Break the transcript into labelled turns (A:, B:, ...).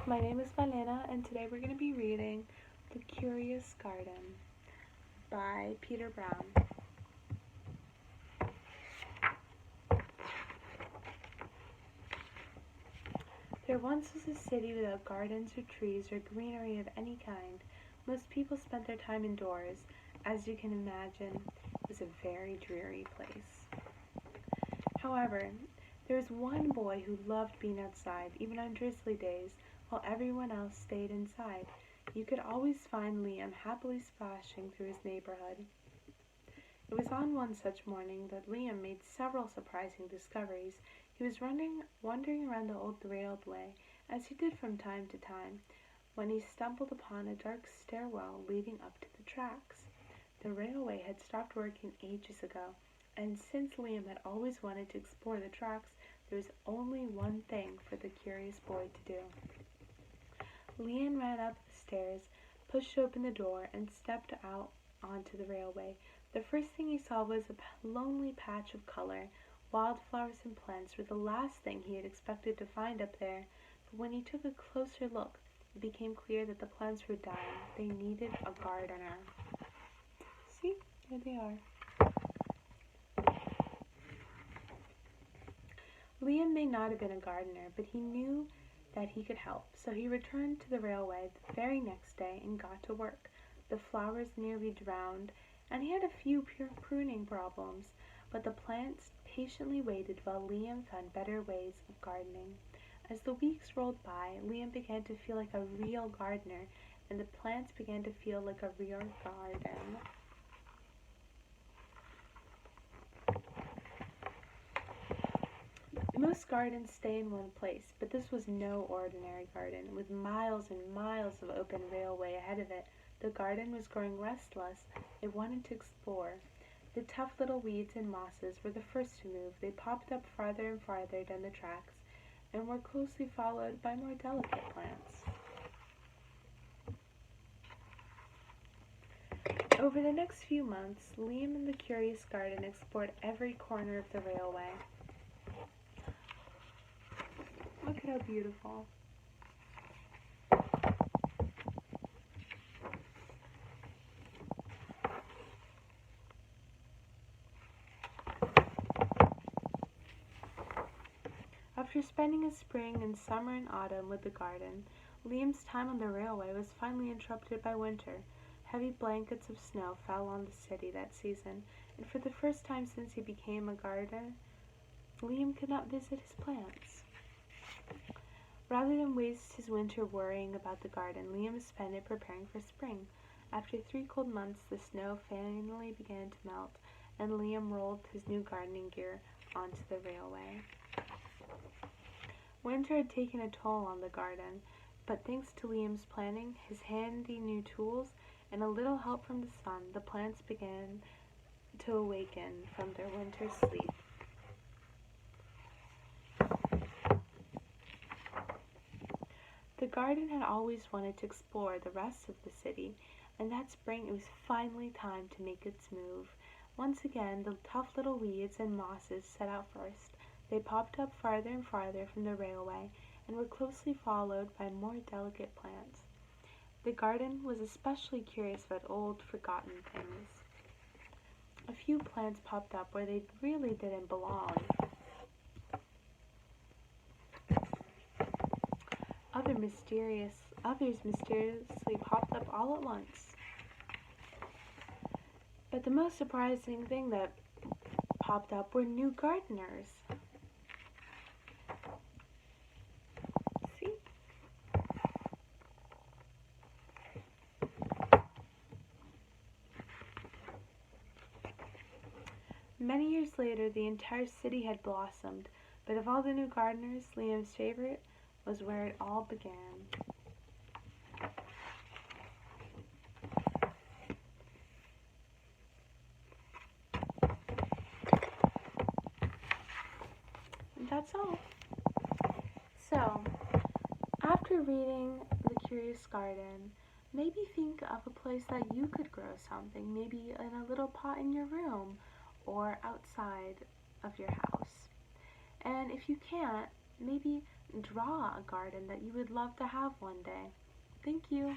A: My name is Malena, and today we're going to be reading The Curious Garden by Peter Brown. There once was a city without gardens or trees or greenery of any kind. Most people spent their time indoors. As you can imagine, it was a very dreary place. However, there was one boy who loved being outside, even on drizzly days, while everyone else stayed inside. You could always find Liam happily splashing through his neighborhood. It was on one such morning that Liam made several surprising discoveries. He was wandering around the old railway, as he did from time to time, when he stumbled upon a dark stairwell leading up to the tracks. The railway had stopped working ages ago, and since Liam had always wanted to explore the tracks, there was only one thing for the curious boy to do. Liam ran up the stairs, pushed open the door, and stepped out onto the railway. The first thing he saw was a lonely patch of color. Wildflowers and plants were the last thing he had expected to find up there, but when he took a closer look, it became clear that the plants were dying. They needed a gardener. See? Here they are. Liam may not have been a gardener, but he knew that he could help, so he returned to the railway the very next day and got to work. The flowers nearly drowned, and he had a few pruning problems, but the plants patiently waited while Liam found better ways of gardening. As the weeks rolled by, Liam began to feel like a real gardener, and the plants began to feel like a real garden. Most gardens stay in one place, but this was no ordinary garden. With miles and miles of open railway ahead of it, the garden was growing restless. It wanted to explore. The tough little weeds and mosses were the first to move. They popped up farther and farther down the tracks, and were closely followed by more delicate plants. Over the next few months, Liam and the Curious Garden explored every corner of the railway. Look at how beautiful. After spending a spring and summer and autumn with the garden, Liam's time on the railway was finally interrupted by winter. Heavy blankets of snow fell on the city that season, and for the first time since he became a gardener, Liam could not visit his plants. Rather than waste his winter worrying about the garden, Liam spent it preparing for spring. After 3 cold months, the snow finally began to melt, and Liam rolled his new gardening gear onto the railway. Winter had taken a toll on the garden, but thanks to Liam's planning, his handy new tools, and a little help from the sun, the plants began to awaken from their winter sleep. The garden had always wanted to explore the rest of the city, and that spring it was finally time to make its move. Once again, the tough little weeds and mosses set out first. They popped up farther and farther from the railway, and were closely followed by more delicate plants. The garden was especially curious about old, forgotten things. A few plants popped up where they really didn't belong. Others mysteriously popped up all at once. But the most surprising thing that popped up were new gardeners. See? Many years later, the entire city had blossomed, but of all the new gardeners, Liam's favorite was where it all began. And that's all. So, after reading The Curious Garden, maybe think of a place that you could grow something, maybe in a little pot in your room or outside of your house. And if you can't, maybe Draw a garden that you would love to have one day. Thank you.